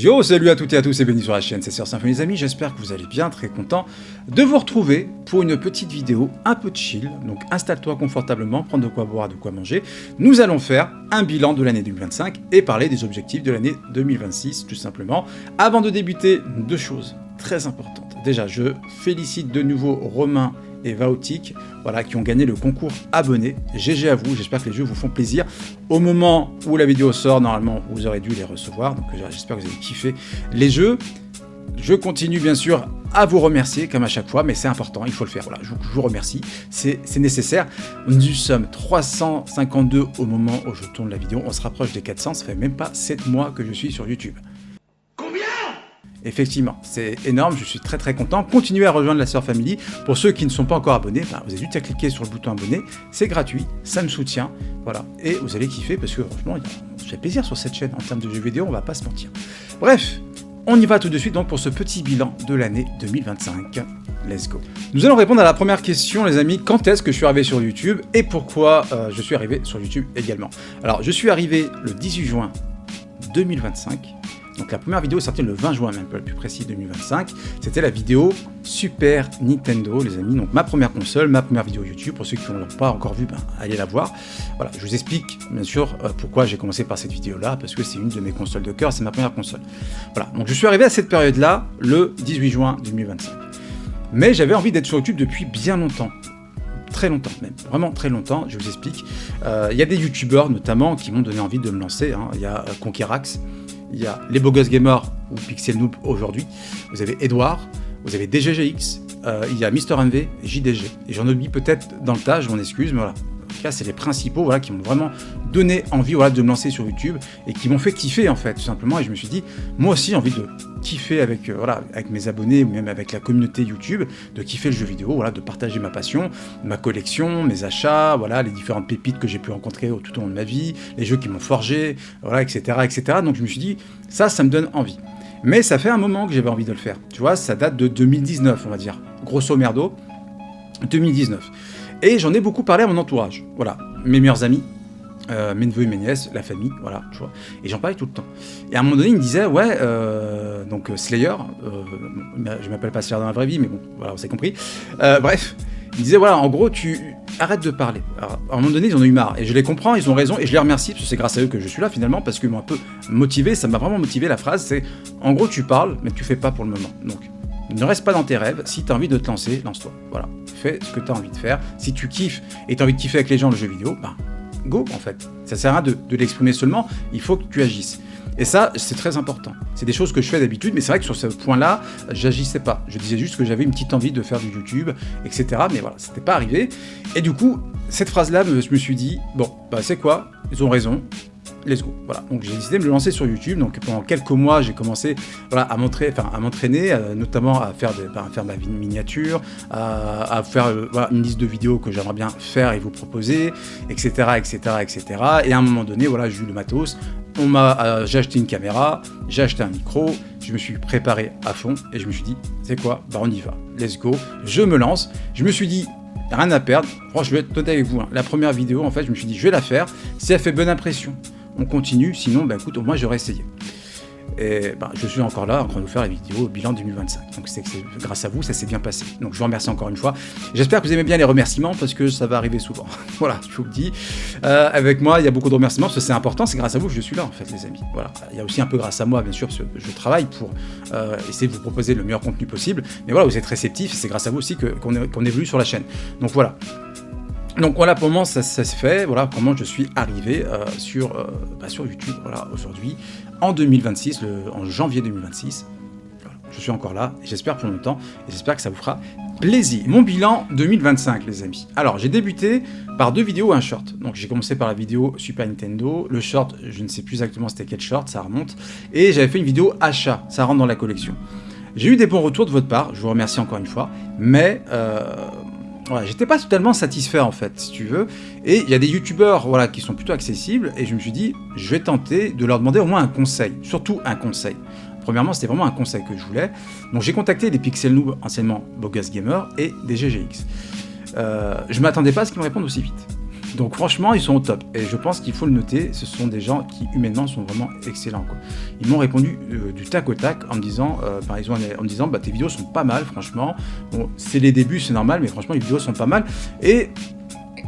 Yo, salut à toutes et à tous et bienvenue sur la chaîne, c'est Sir Symphonie les amis, j'espère que vous allez bien, très content de vous retrouver pour une petite vidéo un peu chill, donc installe-toi confortablement, prends de quoi boire, de quoi manger. Nous allons faire un bilan de l'année 2025 et parler des objectifs de l'année 2026 tout simplement. Avant de débuter, deux choses très importantes. Déjà, je félicite de nouveau Romain et Vaotic, voilà, qui ont gagné le concours abonné. GG à vous, j'espère que les jeux vous font plaisir. Au moment où la vidéo sort, normalement, vous aurez dû les recevoir, donc j'espère que vous avez kiffé les jeux. Je continue bien sûr à vous remercier, comme à chaque fois, mais c'est important, il faut le faire. Voilà, je vous remercie, c'est nécessaire. Nous sommes 352 au moment où je tourne la vidéo, on se rapproche des 400, ça fait même pas 7 mois que je suis sur YouTube. Effectivement, c'est énorme, je suis très content. Continuez à rejoindre la Sœur Family. Pour ceux qui ne sont pas encore abonnés, vous avez juste à cliquer sur le bouton abonné, c'est gratuit, ça me soutient, voilà. Et vous allez kiffer parce que franchement, ça fait plaisir sur cette chaîne en termes de jeux vidéo, on va pas se mentir. Bref, on y va tout de suite donc pour ce petit bilan de l'année 2025. Let's go. Nous allons répondre à la première question les amis, quand est-ce que je suis arrivé sur YouTube et pourquoi je suis arrivé sur YouTube également. Alors, je suis arrivé le 18 juin 2025. Donc la première vidéo est sortie le 20 juin, même plus précis 2025. C'était la vidéo Super Nintendo, les amis. Donc ma première console, ma première vidéo YouTube. Pour ceux qui ne l'ont pas encore vue, allez la voir. Voilà, je vous explique bien sûr pourquoi j'ai commencé par cette vidéo-là, parce que c'est une de mes consoles de cœur, c'est ma première console. Voilà, donc je suis arrivé à cette période-là le 18 juin 2025. Mais j'avais envie d'être sur YouTube depuis bien longtemps. Très longtemps même, vraiment très longtemps, je vous explique. Il y a des youtubeurs notamment qui m'ont donné envie de me lancer. Hein. Il y a Conquerax. Il y a les Beaux Gosses Gamers ou Pixel Noob aujourd'hui, vous avez Edouard, vous avez DGGX, il y a Mister MV, JDG. Et j'en oublie peut-être dans le tas, je m'en excuse, mais voilà. En tout cas, c'est les principaux voilà, qui m'ont vraiment donné envie voilà, de me lancer sur YouTube et qui m'ont fait kiffer en fait, tout simplement. Et je me suis dit, moi aussi j'ai envie de kiffer avec, voilà, avec mes abonnés ou même avec la communauté YouTube, de kiffer le jeu vidéo, voilà, de partager ma passion, ma collection, mes achats, voilà, les différentes pépites que j'ai pu rencontrer tout au long de ma vie, les jeux qui m'ont forgé, voilà, etc., etc. Donc je me suis dit, ça me donne envie. Mais ça fait un moment que j'avais envie de le faire. Tu vois, ça date de 2019, on va dire, grosso merdo, 2019. Et j'en ai beaucoup parlé à mon entourage, voilà, mes meilleurs amis, mes neveux et mes nièces, la famille, voilà, tu vois. Et j'en parlais tout le temps. Et à un moment donné, il me disait, ouais, donc Slayer, je m'appelle pas Slayer dans la vraie vie, mais bon, voilà, vous avez compris. Bref, il disait, voilà, en gros, tu arrêtes de parler. Alors, à un moment donné, ils en ont eu marre. Et je les comprends, ils ont raison, et je les remercie, parce que c'est grâce à eux que je suis là, finalement, parce qu'ils m'ont un peu motivé, ça m'a vraiment motivé, la phrase, c'est, en gros, tu parles, mais tu fais pas pour le moment. Donc, ne reste pas dans tes rêves, si tu as envie de te lancer, lance-toi. Voilà, fais ce que tu as envie de faire. Si tu kiffes et tu as envie de kiffer avec les gens le jeu vidéo, go en fait. Ça sert à rien de l'exprimer seulement, il faut que tu agisses. Et ça, c'est très important. C'est des choses que je fais d'habitude, mais c'est vrai que sur ce point-là, j'agissais pas. Je disais juste que j'avais une petite envie de faire du YouTube, etc. Mais voilà, c'était pas arrivé. Et du coup, cette phrase-là, je me suis dit, bon, c'est quoi? Ils ont raison. Let's go. Voilà. Donc j'ai décidé de me lancer sur YouTube. Donc pendant quelques mois, j'ai commencé voilà, à m'entraîner, notamment à faire ma miniature, à faire voilà, une liste de vidéos que j'aimerais bien faire et vous proposer, etc., etc., etc. Et à un moment donné, voilà, j'ai eu le matos. J'ai acheté une caméra, j'ai acheté un micro, je me suis préparé à fond et je me suis dit, c'est quoi? On y va. Let's go. Je me lance. Je me suis dit, rien à perdre. Franchement, je vais être honnête avec vous. Hein. La première vidéo, en fait, je me suis dit, je vais la faire. Si elle fait bonne impression, on continue, sinon, écoute, au moins j'aurais essayé. Et je suis encore là, en train de vous faire la vidéo bilan 2025. Donc c'est grâce à vous, ça s'est bien passé. Donc je vous remercie encore une fois. J'espère que vous aimez bien les remerciements, parce que ça va arriver souvent. Voilà, je vous le dis. Avec moi, il y a beaucoup de remerciements, parce que c'est important, c'est grâce à vous que je suis là, en fait, les amis. Voilà. Il y a aussi un peu grâce à moi, bien sûr, parce que je travaille pour essayer de vous proposer le meilleur contenu possible. Mais voilà, vous êtes réceptifs, et c'est grâce à vous aussi qu'on évolue sur la chaîne. Donc voilà. Donc voilà, pour le moment, ça se fait, voilà comment je suis arrivé sur YouTube, voilà, aujourd'hui, en 2026, en janvier 2026. Voilà, je suis encore là, et j'espère pour longtemps, et j'espère que ça vous fera plaisir. Mon bilan 2025, les amis. Alors, j'ai débuté par 2 vidéos et un short. Donc j'ai commencé par la vidéo Super Nintendo, le short, je ne sais plus exactement c'était quel short, ça remonte, et j'avais fait une vidéo achat, ça rentre dans la collection. J'ai eu des bons retours de votre part, je vous remercie encore une fois, mais... voilà, j'étais pas totalement satisfait en fait, si tu veux, et il y a des youtubeurs voilà, qui sont plutôt accessibles, et je me suis dit, je vais tenter de leur demander au moins un conseil, surtout un conseil. Premièrement, c'était vraiment un conseil que je voulais, donc j'ai contacté les Pixel Noob, anciennement Beaux Gosses Gamers, et des GGX. Je m'attendais pas à ce qu'ils me répondent aussi vite. Donc franchement, ils sont au top. Et je pense qu'il faut le noter, ce sont des gens qui humainement sont vraiment excellents, quoi. Ils m'ont répondu du tac au tac en me disant, bah, tes vidéos sont pas mal, franchement. Bon, c'est les débuts, c'est normal, mais franchement, les vidéos sont pas mal. Et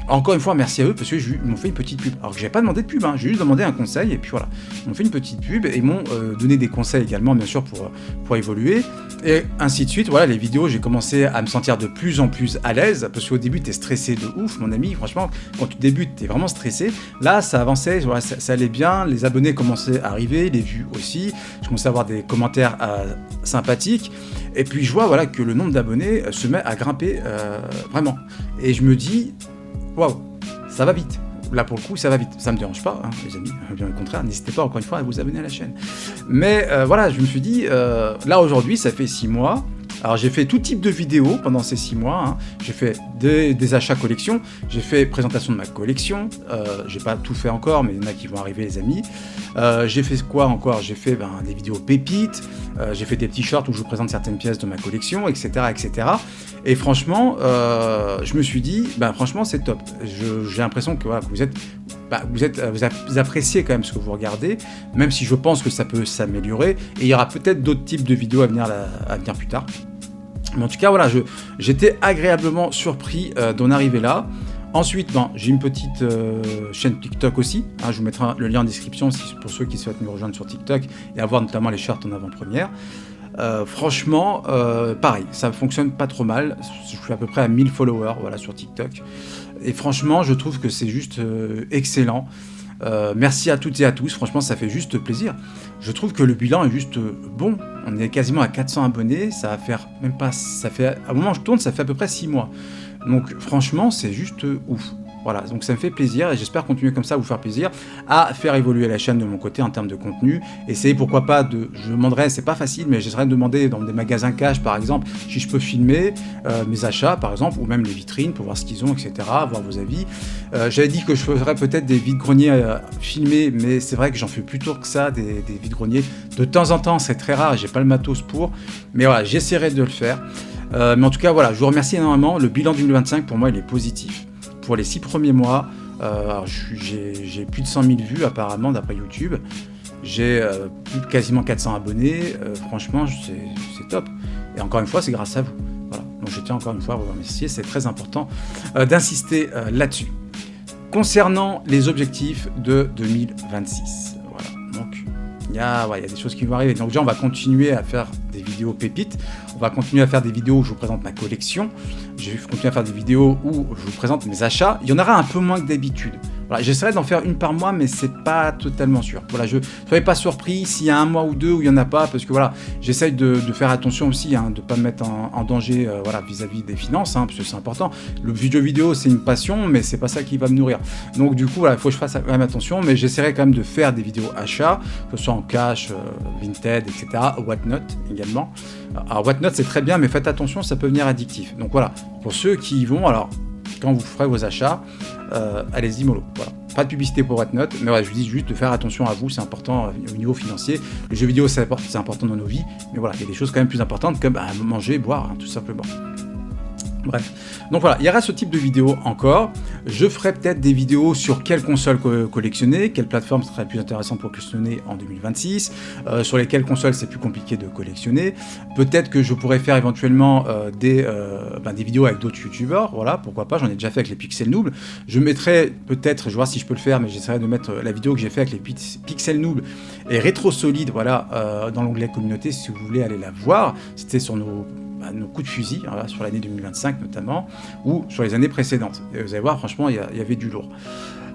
encore une fois, merci à eux parce qu'ils m'ont fait une petite pub. Alors que j'ai pas demandé de pub, hein, j'ai juste demandé un conseil et puis voilà. Ils m'ont fait une petite pub et m'ont donné des conseils également, bien sûr, pour évoluer. Et ainsi de suite. Voilà, les vidéos, j'ai commencé à me sentir de plus en plus à l'aise parce qu'au début, t'es stressé de ouf, mon ami. Franchement, quand tu débutes, t'es vraiment stressé. Là, ça avançait, voilà, ça allait bien. Les abonnés commençaient à arriver, les vues aussi. Je commençais à avoir des commentaires sympathiques. Et puis, je vois voilà, que le nombre d'abonnés se met à grimper vraiment. Et je me dis, waouh, ça va vite. Là, pour le coup, ça va vite. Ça me dérange pas, hein, les amis. Bien au contraire, n'hésitez pas encore une fois à vous abonner à la chaîne. Mais voilà, je me suis dit, là aujourd'hui, ça fait 6 mois. Alors j'ai fait tout type de vidéos pendant ces 6 mois, hein. J'ai fait des achats collection, j'ai fait présentation de ma collection, j'ai pas tout fait encore, mais il y en a qui vont arriver, les amis. J'ai fait quoi encore? J'ai fait des vidéos pépites, j'ai fait des petits shorts où je vous présente certaines pièces de ma collection, etc. etc. Et franchement, je me suis dit, franchement c'est top. J'ai l'impression que voilà, vous appréciez quand même ce que vous regardez, même si je pense que ça peut s'améliorer, et il y aura peut-être d'autres types de vidéos à venir plus tard. Mais en tout cas, voilà, j'étais agréablement surpris d'en arriver là. Ensuite, j'ai une petite chaîne TikTok aussi. Hein, je vous mettrai le lien en description pour ceux qui souhaitent me rejoindre sur TikTok et avoir notamment les shorts en avant-première. Franchement, pareil, ça fonctionne pas trop mal. Je suis à peu près à 1000 followers voilà, sur TikTok. Et franchement, je trouve que c'est juste excellent. Merci à toutes et à tous, franchement ça fait juste plaisir. Je trouve que le bilan est juste bon. On est quasiment à 400 abonnés, ça va faire même pas, ça fait, à un moment où je tourne, ça fait à peu près 6 mois. Donc franchement c'est juste ouf. Voilà, donc ça me fait plaisir et j'espère continuer comme ça à vous faire plaisir, à faire évoluer la chaîne de mon côté en termes de contenu. Essayer pourquoi pas je demanderais, c'est pas facile, mais j'essaierai de demander dans des magasins cash par exemple, si je peux filmer mes achats par exemple, ou même les vitrines pour voir ce qu'ils ont, etc., voir vos avis. J'avais dit que je ferais peut-être des vides-greniers filmés, mais c'est vrai que j'en fais plutôt que ça, des vides-greniers. De temps en temps, c'est très rare, j'ai pas le matos pour, mais voilà, j'essaierai de le faire. Mais en tout cas, voilà, je vous remercie énormément. Le bilan 2025, pour moi, il est positif. Pour les 6 premiers mois, j'ai plus de 100 000 vues apparemment d'après YouTube. J'ai quasiment 400 abonnés. Franchement, c'est top. Et encore une fois, c'est grâce à vous. Voilà. Donc je tiens encore une fois à vous remercier. C'est très important d'insister là-dessus. Concernant les objectifs de 2026, voilà. Donc il y a des choses qui vont arriver. Donc déjà, on va continuer à faire des vidéos pépites. On va continuer à faire des vidéos où je vous présente ma collection. Je vais continuer à faire des vidéos où je vous présente mes achats. Il y en aura un peu moins que d'habitude. Voilà, j'essaierai d'en faire une par mois, mais c'est pas totalement sûr. Voilà, soyez pas surpris s'il y a un mois ou deux où il y en a pas, parce que voilà, j'essaye de faire attention aussi, hein, de pas me mettre en danger, voilà, vis-à-vis des finances, hein, parce que c'est important. Le vidéo, c'est une passion, mais c'est pas ça qui va me nourrir. Donc du coup, voilà, il faut que je fasse quand même attention, mais j'essaierai quand même de faire des vidéos achats, que ce soit en cash, Vinted, etc., Whatnot également. Alors Whatnot, c'est très bien, mais faites attention, ça peut venir addictif. Donc voilà, pour ceux qui y vont, alors quand vous ferez vos achats, allez-y mollo. Voilà. Pas de publicité pour Whatnot, mais voilà, je vous dis juste de faire attention à vous, c'est important au niveau financier. Le jeu vidéo, c'est important dans nos vies, mais voilà, il y a des choses quand même plus importantes comme manger, boire, hein, tout simplement. Bref, donc voilà, il y aura ce type de vidéo encore. Je ferai peut-être des vidéos sur quelle console collectionner, quelle plateforme serait plus intéressante pour collectionner en 2026, sur lesquelles consoles c'est plus compliqué de collectionner. Peut-être que je pourrais faire éventuellement des vidéos avec d'autres youtubeurs, voilà, pourquoi pas, j'en ai déjà fait avec les Pixel Noob. Je mettrai peut-être, je vais voir si je peux le faire, mais j'essaierai de mettre la vidéo que j'ai fait avec les Pixel Noob et Rétro Solide, voilà, dans l'onglet communauté si vous voulez aller la voir. C'était sur nos coups de fusil, voilà, sur l'année 2025 notamment, ou sur les années précédentes. Et vous allez voir, franchement, il y avait du lourd.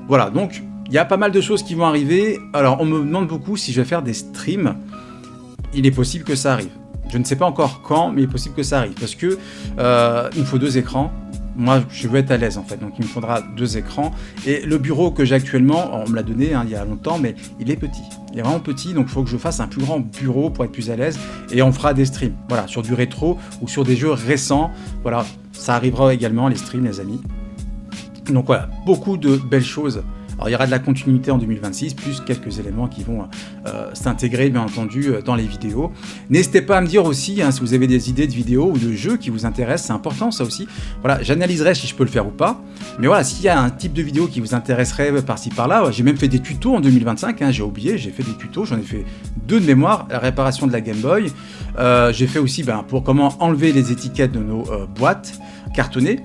Voilà, donc, il y a pas mal de choses qui vont arriver. Alors, on me demande beaucoup si je vais faire des streams. Il est possible que ça arrive. Je ne sais pas encore quand, mais il est possible que ça arrive. Parce que il me faut 2 écrans. Moi, je veux être à l'aise, en fait. Donc, il me faudra 2 écrans. Et le bureau que j'ai actuellement, on me l'a donné il y a longtemps, mais il est petit. Il est vraiment petit, donc il faut que je fasse un plus grand bureau pour être plus à l'aise. Et on fera des streams, voilà, sur du rétro ou sur des jeux récents. Voilà, ça arrivera également, les streams, les amis. Donc voilà, beaucoup de belles choses. Alors il y aura de la continuité en 2026, plus quelques éléments qui vont s'intégrer bien entendu dans les vidéos. N'hésitez pas à me dire aussi si vous avez des idées de vidéos ou de jeux qui vous intéressent, c'est important ça aussi. Voilà, j'analyserai si je peux le faire ou pas. Mais voilà, s'il y a un type de vidéo qui vous intéresserait par-ci par-là, j'ai même fait des tutos en 2025, j'ai oublié, j'ai fait des tutos, j'en ai fait 2 de mémoire, la réparation de la Game Boy. J'ai fait aussi pour comment enlever les étiquettes de nos boîtes cartonnées.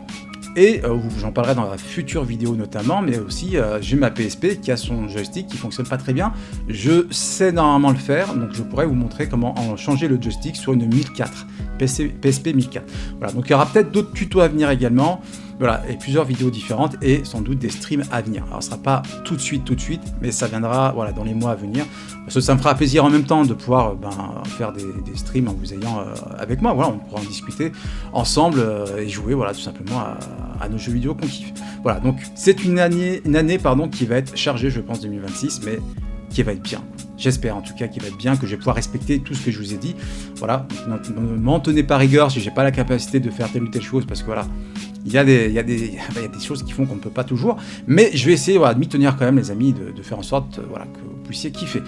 Et j'en parlerai dans la future vidéo notamment, mais aussi j'ai ma PSP qui a son joystick qui fonctionne pas très bien. Je sais normalement le faire, donc je pourrais vous montrer comment changer le joystick sur une 1004, PSP 1004. Voilà, donc il y aura peut-être d'autres tutos à venir également. Voilà, et plusieurs vidéos différentes et sans doute des streams à venir. Alors ce sera pas tout de suite, mais ça viendra dans les mois à venir. Parce que ça me fera plaisir en même temps de pouvoir faire des streams en vous ayant avec moi. Voilà, on pourra en discuter ensemble et jouer tout simplement à nos jeux vidéo qu'on kiffe. Voilà, donc c'est une année qui va être chargée, je pense, 2026, mais qui va être bien. J'espère en tout cas qu'il va être bien, que je vais pouvoir respecter tout ce que je vous ai dit. Voilà, ne m'en tenez pas rigueur si j'ai pas la capacité de faire telle ou telle chose, parce que il y a des choses qui font qu'on ne peut pas toujours, mais je vais essayer de m'y tenir quand même, les amis, de faire en sorte que vous puissiez kiffer.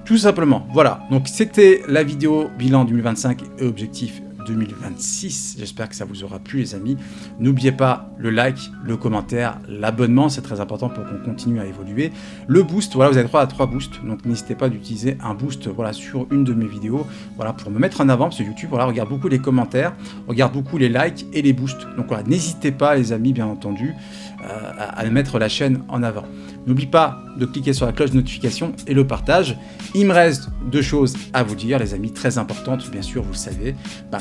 Tout simplement, voilà. Donc c'était la vidéo bilan 2025 et objectif 2026. J'espère que ça vous aura plu, les amis. N'oubliez pas le like, le commentaire, l'abonnement, c'est très important pour qu'on continue à évoluer. Le boost, vous avez droit à 3 boosts, donc n'hésitez pas d'utiliser un boost sur une de mes vidéos, pour me mettre en avant, parce que YouTube regarde beaucoup les commentaires, regarde beaucoup les likes et les boosts. Donc n'hésitez pas, les amis, bien entendu, à mettre la chaîne en avant. N'oublie pas de cliquer sur la cloche de notification et le partage. Il me reste 2 choses à vous dire, les amis, très importantes, bien sûr, vous le savez,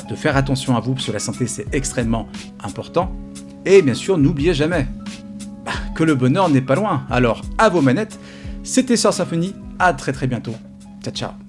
de faire attention à vous, parce que la santé, c'est extrêmement important. Et bien sûr, n'oubliez jamais que le bonheur n'est pas loin. Alors, à vos manettes, c'était Sœur Symphonie, à très bientôt. Ciao, ciao.